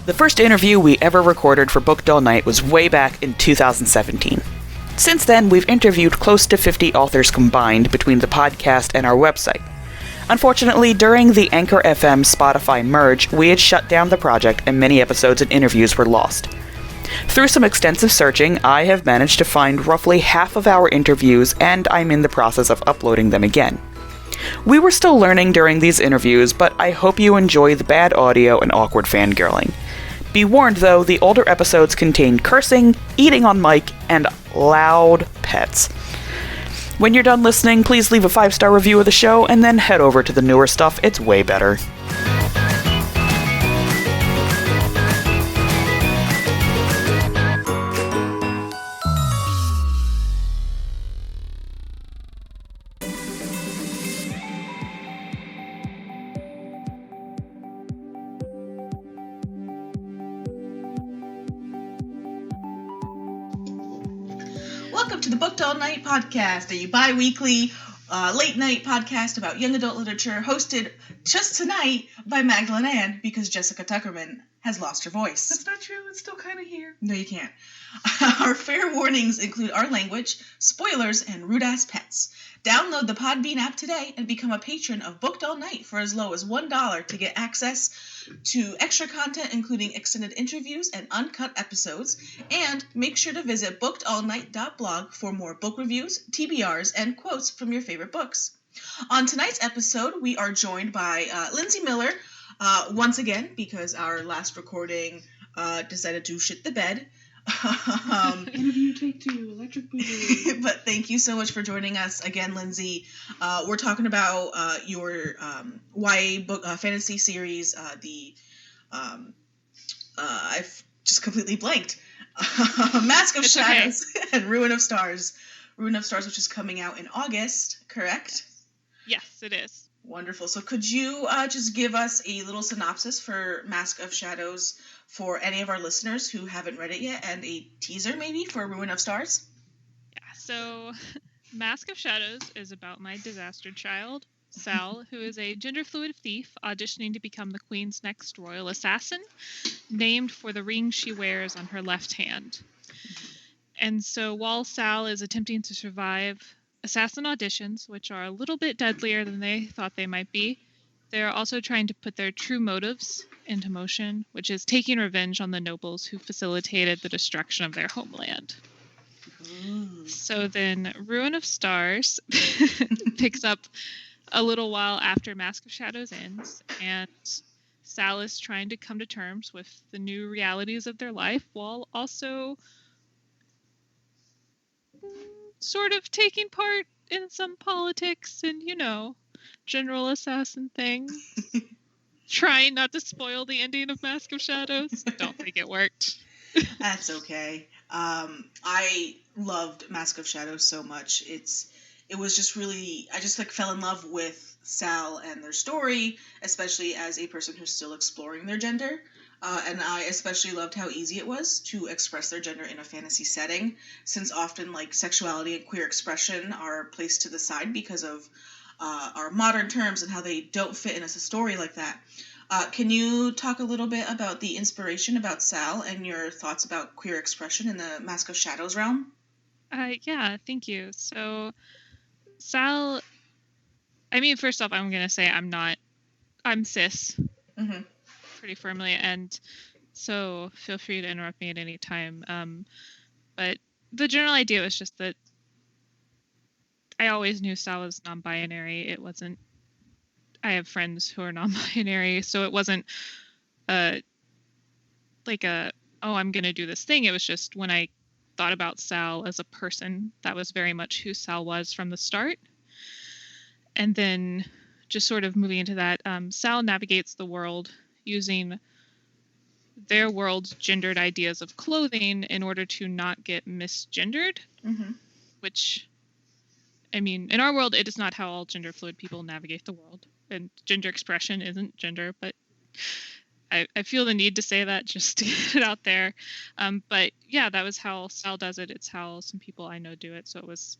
The first interview we ever recorded for Booked All Night was way back in 2017. Since then, we've interviewed close to 50 authors combined between the podcast and our website. Unfortunately, during the Anchor FM Spotify merge, we had shut down the project and many episodes and interviews were lost. Through some extensive searching, I have managed to find roughly half of our interviews, and I'm in the process of uploading them again. We were still learning during these interviews, but I hope you enjoy the bad audio and awkward fangirling. Be warned though, the older episodes contain cursing, eating on mic, and loud pets. When you're done listening, please leave a 5-star review of the show, and then head over to the newer stuff, it's way better. Welcome to the Booked All Night podcast, a bi-weekly late-night podcast about young adult literature, hosted just tonight by Magdalyn Ann, because Jessica Tuckerman has lost her voice. That's not true. It's still kind of here. No, you can't. Our fair warnings include our language, spoilers, and rude-ass pets. Download the Podbean app today and become a patron of Booked All Night for as low as $1 to get access to extra content, including extended interviews and uncut episodes. And make sure to visit bookedallnight.blog for more book reviews, TBRs, and quotes from your favorite books. On tonight's episode, we are joined by Linsey Miller, once again, because our last recording decided to shit the bed. Interview take 2, Electric Boogaloo. But thank you so much for joining us again, Linsey. We're talking about your YA book fantasy series. I've just completely blanked. Mask of Shadows and Ruin of Stars. Ruin of Stars, which is coming out in August, correct? Yes, it is. Wonderful. So could you just give us a little synopsis for Mask of Shadows for any of our listeners who haven't read it yet, and a teaser maybe for Ruin of Stars? Yeah, so Mask of Shadows is about my disaster child, Sal, who is a gender-fluid thief auditioning to become the Queen's next royal assassin, named for the ring she wears on her left hand. And so while Sal is attempting to survive assassin auditions, which are a little bit deadlier than they thought they might be, they're also trying to put their true motives into motion, which is taking revenge on the nobles who facilitated the destruction of their homeland. Ooh. So then Ruin of Stars picks up a little while after Mask of Shadows ends, and Sal is trying to come to terms with the new realities of their life while also sort of taking part in some politics and, general assassin thing. Trying not to spoil the ending of Mask of Shadows. Don't think it worked. That's okay. I loved Mask of Shadows so much. It was just really, I just fell in love with Sal and their story, especially as a person who's still exploring their gender. And I especially loved how easy it was to express their gender in a fantasy setting, since often sexuality and queer expression are placed to the side because of our modern terms and how they don't fit in a story like that. Can you talk a little bit about the inspiration about Sal and your thoughts about queer expression in the Mask of Shadows realm? Yeah, thank you. So, Sal, first off, I'm going to say I'm cis. Mm-hmm. Pretty firmly, and so feel free to interrupt me at any time. But the general idea was just that I always knew Sal was non-binary. It wasn't. I have friends who are non-binary, so it wasn't I'm gonna do this thing. It was just when I thought about Sal as a person, that was very much who Sal was from the start. And then just sort of moving into that, Sal navigates the world using their world's gendered ideas of clothing in order to not get misgendered. Mm-hmm. Which, in our world, it is not how all gender fluid people navigate the world. And gender expression isn't gender, but I feel the need to say that just to get it out there. But yeah, that was how Sal does it. It's how some people I know do it. So it was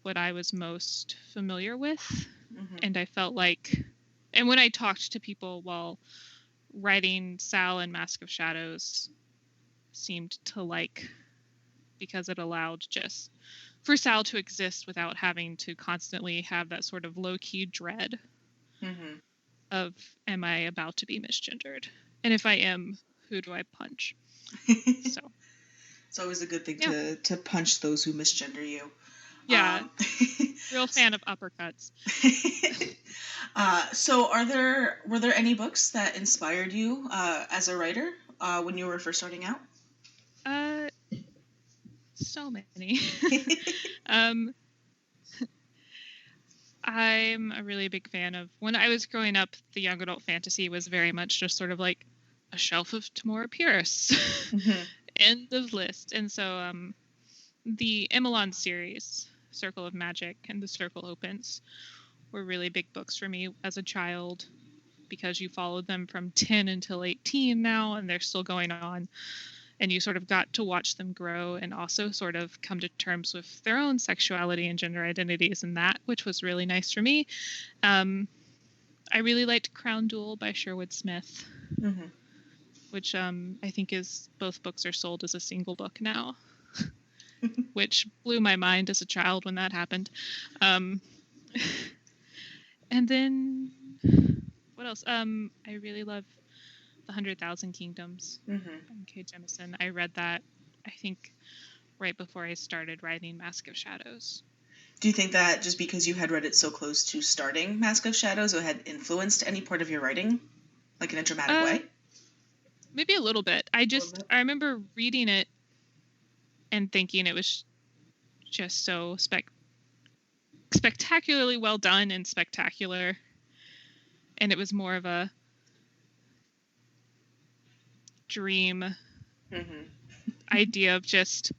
what I was most familiar with. Mm-hmm. And I felt like, and when I talked to people while writing Sal and Mask of Shadows seemed to like, because it allowed just for Sal to exist without having to constantly have that sort of low-key dread of, am I about to be misgendered? And if I am, who do I punch? So it's always a good thing to punch those who misgender you. Yeah. Real fan of uppercuts. So were there any books that inspired you as a writer when you were first starting out? So many. I'm a really big fan of, when I was growing up, the young adult fantasy was very much just sort of like a shelf of Tamora Pierce. End of list. And so the Emelon series, Circle of Magic and The Circle Opens, were really big books for me as a child, because you followed them from 10 until 18 now, and they're still going on. And you sort of got to watch them grow and also sort of come to terms with their own sexuality and gender identities and that, which was really nice for me. I really liked Crown Duel by Sherwood Smith, which I think both books are sold as a single book now, which blew my mind as a child when that happened. And then, what else? I really love The 100,000 Kingdoms by K. Jemisin. I read that, I think, right before I started writing Mask of Shadows. Do you think that just because you had read it so close to starting Mask of Shadows, it had influenced any part of your writing, like in a dramatic way? Maybe a little bit. I remember reading it and thinking it was just so spectacularly well done and spectacular. And it was more of a dream idea of just,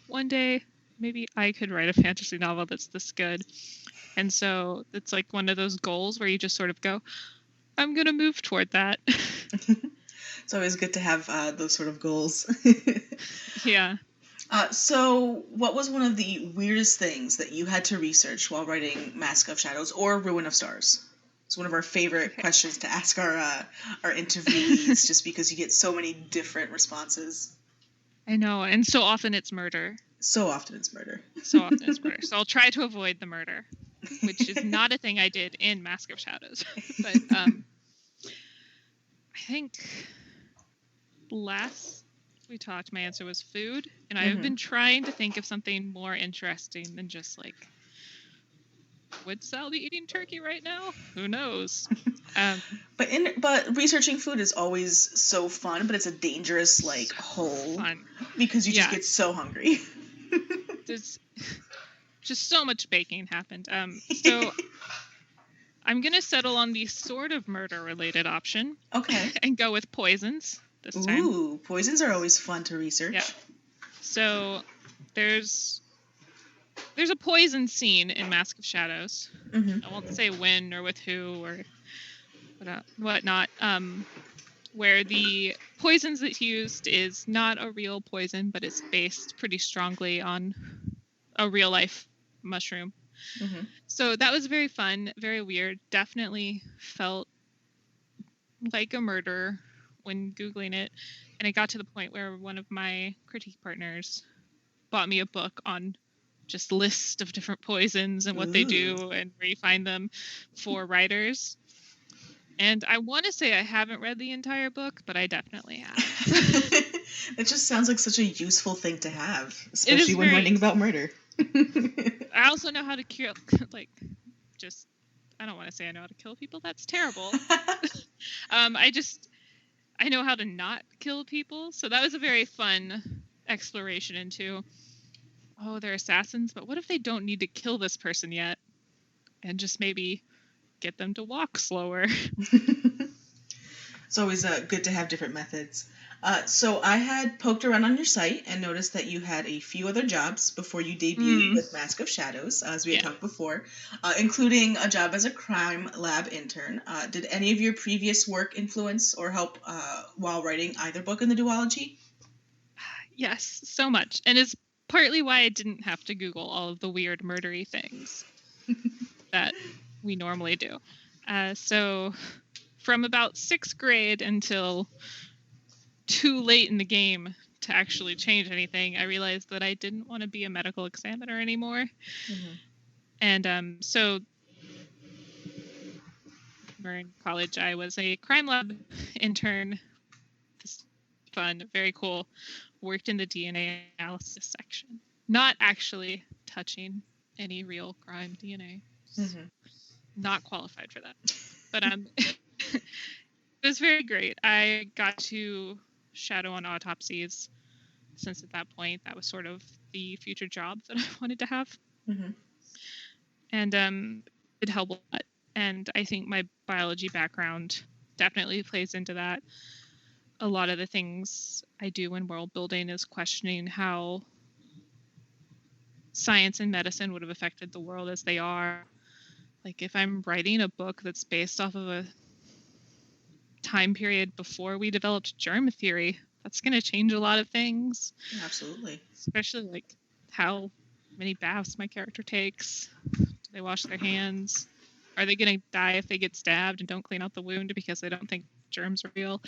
one day maybe I could write a fantasy novel that's this good. And so it's like one of those goals where you just sort of go, I'm going to move toward that. It's always good to have those sort of goals. Yeah. So what was one of the weirdest things that you had to research while writing Mask of Shadows or Ruin of Stars? It's one of our favorite questions to ask our interviewees, just because you get so many different responses. I know, and so often it's murder. So often it's murder. So I'll try to avoid the murder, which is not a thing I did in Mask of Shadows. But I think last we talked, my answer was food, and I've been trying to think of something more interesting than just like, would Sal be eating turkey right now? Who knows? But researching food is always so fun, but it's a dangerous hole fun. Because you just get so hungry. There's just so much baking happened. So I'm gonna settle on the sort of murder related option. Okay. And go with poisons this time. Ooh, poisons are always fun to research. Yeah. So there's a poison scene in Mask of Shadows. I won't say when or with who or whatnot. Where the poisons that's used is not a real poison, but it's based pretty strongly on a real life mushroom. So that was very fun, very weird. Definitely felt like a murder when Googling it. And it got to the point where one of my critique partners bought me a book on just list of different poisons and what they do and where you find them for writers. And I want to say I haven't read the entire book, but I definitely have. It just sounds like such a useful thing to have, especially when writing about murder. I also know how to kill, I don't want to say I know how to kill people. That's terrible. I know how to not kill people. So that was a very fun exploration into, they're assassins, but what if they don't need to kill this person yet? And just maybe get them to walk slower. It's always good to have different methods. So I had poked around on your site and noticed that you had a few other jobs before you debuted with Mask of Shadows, as we had talked before, including a job as a crime lab intern. Did any of your previous work influence or help while writing either book in the duology? Yes, so much. And it's partly why I didn't have to Google all of the weird murdery things that we normally do. So from about 6th grade until too late in the game to actually change anything, I realized that I didn't want to be a medical examiner anymore. Mm-hmm. And so in college, I was a crime lab intern. This fun, very cool. Worked in the DNA analysis section. Not actually touching any real crime DNA. Mm-hmm. Not qualified for that. But it was very great. I got to shadow on autopsies, since at that point that was sort of the future job that I wanted to have. Mm-hmm. And it helped a lot. And I think my biology background definitely plays into that. A lot of the things I do in world building is questioning how science and medicine would have affected the world as they are. Like if I'm writing a book that's based off of a time period before we developed germ theory, that's going to change a lot of things. Absolutely. Especially like how many baths my character takes. Do they wash their hands? Are they going to die if they get stabbed and don't clean out the wound because they don't think germs are real?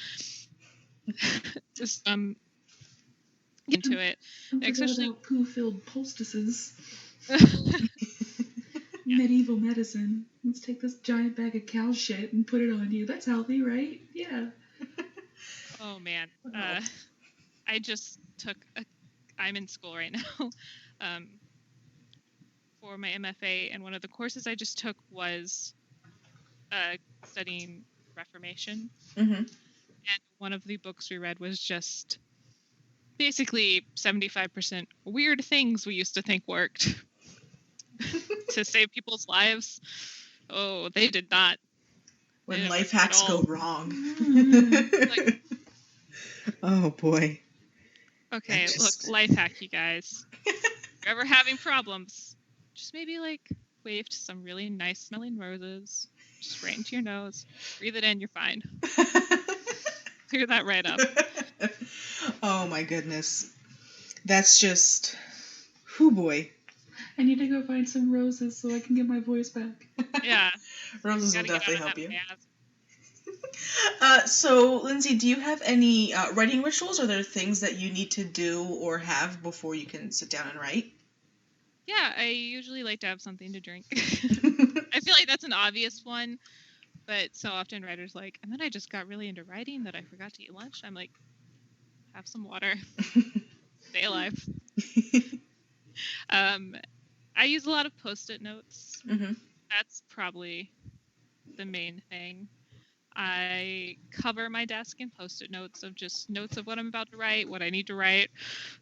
Just into it. Especially about poo-filled poultices. Yeah. Medieval medicine. Let's take this giant bag of cow shit and put it on you. That's healthy, right? Yeah. Oh man. Wow. I just took I'm in school right now for my MFA, and one of the courses I just took was studying Reformation. Mm-hmm. And one of the books we read was just basically 75% weird things we used to think worked to save people's lives. Oh, they did not. When life hacks go wrong. Like, oh boy. Okay, look, life hack, you guys. If you're ever having problems, just maybe like wave to some really nice smelling roses. Just right into your nose. Breathe it in, you're fine. Clear that right up. Oh my goodness. That's just... whoo boy. I need to go find some roses so I can get my voice back. Yeah. Roses will definitely help you. Mask. So, Linsey, do you have any writing rituals? Are there things that you need to do or have before you can sit down and write? Yeah, I usually like to have something to drink. I feel like that's an obvious one, but so often writers like, and then I just got really into writing that I forgot to eat lunch. I'm like, have some water. Stay alive. I use a lot of Post-it notes. Mm-hmm. That's probably the main thing. I cover my desk in Post-it notes of just notes of what I'm about to write, what I need to write,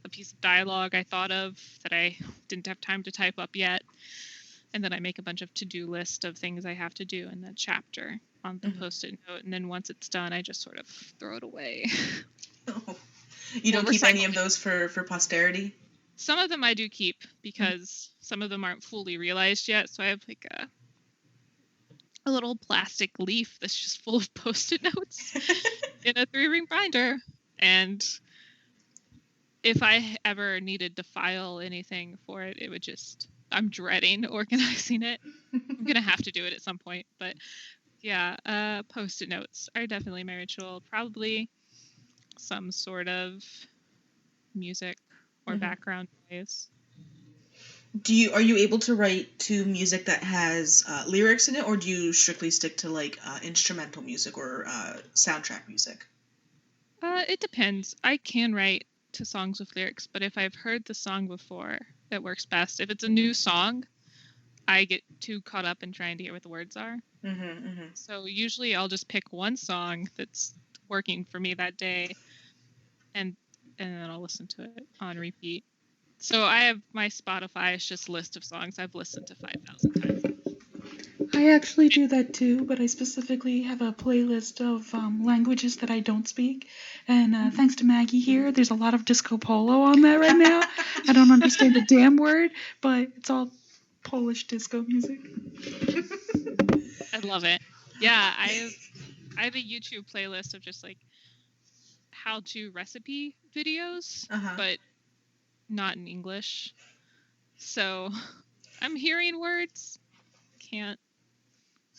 a piece of dialogue I thought of that I didn't have time to type up yet. And then I make a bunch of to-do list of things I have to do in that chapter on the Post-it note. And then once it's done, I just sort of throw it away. Oh. You don't keep any of those for posterity? Some of them I do keep because some of them aren't fully realized yet. So I have like a little plastic leaf that's just full of Post-it notes in a 3-ring binder. And if I ever needed to file anything for it, it would just... I'm dreading organizing it. I'm going to have to do it at some point. But yeah, Post-it notes are definitely my ritual. Probably some sort of music or background noise. Are you able to write to music that has lyrics in it, or do you strictly stick to like instrumental music or soundtrack music? It depends. I can write to songs with lyrics, but if I've heard the song before, it works best. If it's a new song, I get too caught up in trying to get what the words are. So usually I'll just pick one song that's working for me that day, and then I'll listen to it on repeat. So I have my Spotify is just a list of songs I've listened to 5,000 times. I actually do that too, but I specifically have a playlist of languages that I don't speak. And thanks to Maggie here, there's a lot of disco polo on that right now. I don't understand a damn word, but it's all Polish disco music. I love it. Yeah, I have a YouTube playlist of just like how-to recipe videos, but not in English. So I'm hearing words, can't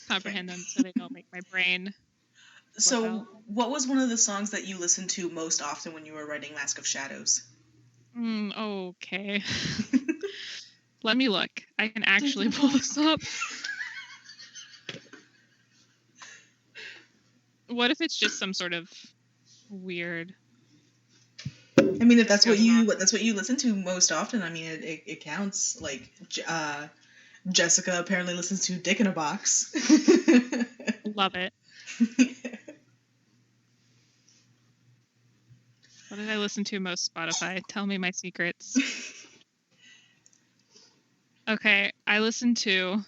comprehend them, so they don't make my brain So, what was one of the songs that you listened to most often when you were writing Mask of Shadows? Okay. Let me look. I can actually pull this up. What if it's just some sort of weird? I mean, if that's what you listen to most often, I mean, it counts. Like, Jessica apparently listens to Dick in a Box. Love it. What did I listen to most Spotify? Tell me my secrets. Okay, I listened to...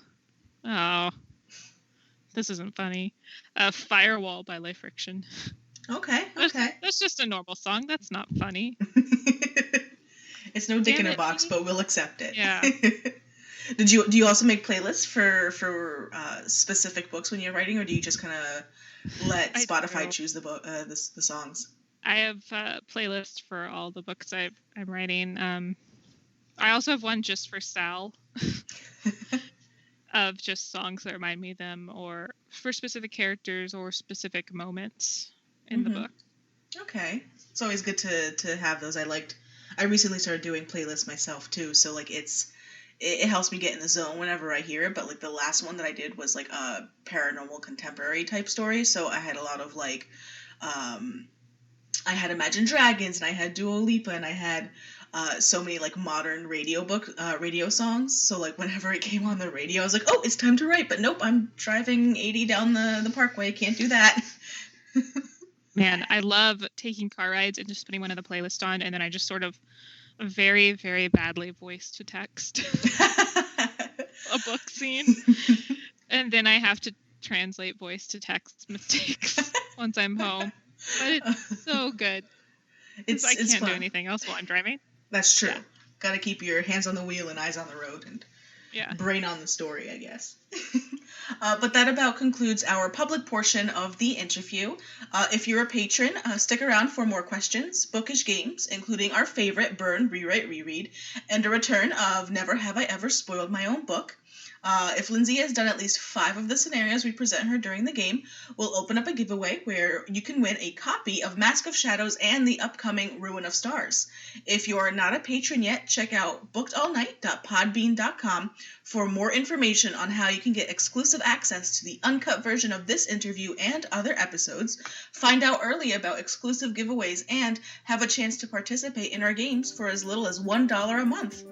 Oh, this isn't funny. Firewall by Leigh Friction. Okay. That's just a normal song. That's not funny. It's no Dick in a Box, but we'll accept it. Yeah. Do you also make playlists for specific books when you're writing, or do you just kind of let Spotify choose the songs? I have playlists for all the books I'm writing. I also have one just for Sal of just songs that remind me of them, or for specific characters or specific moments in the book. Okay, it's always good to have those. I recently started doing playlists myself too, so like it helps me get in the zone whenever I hear it. But like the last one that I did was like a paranormal contemporary type story, so I had a lot of like I had Imagine Dragons, and I had Dua Lipa, and I had so many like modern radio songs. So like whenever it came on the radio, I was like, oh, it's time to write. But nope, I'm driving 80 down the parkway. Can't do that. Man, I love taking car rides and just putting one of the playlists on, and then I just sort of very, very badly voice to text a book scene. And then I have to translate voice to text mistakes once I'm home. But it's so good. I can't do anything else while I'm driving. That's true. Yeah. Got to keep your hands on the wheel and eyes on the road and brain on the story, I guess. But that about concludes our public portion of the interview. If you're a patron, stick around for more questions, bookish games, including our favorite Burn, Rewrite, Reread, and a return of Never Have I Ever Spoiled My Own Book. If Linsey has done at least 5 of the scenarios we present her during the game, we'll open up a giveaway where you can win a copy of Mask of Shadows and the upcoming Ruin of Stars. If you're not a patron yet, check out bookedallnight.podbean.com for more information on how you can get exclusive access to the uncut version of this interview and other episodes, find out early about exclusive giveaways, and have a chance to participate in our games for as little as $1 a month.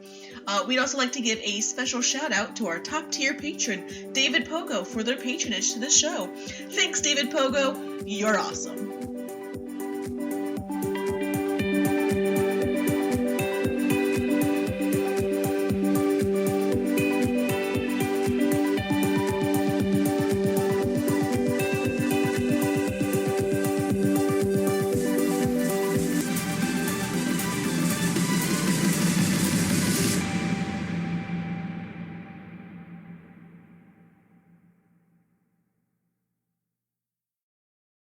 We'd also like to give a special shout out to our top-tier patron, David Pogo, for their patronage to the show. Thanks, David Pogo. You're awesome.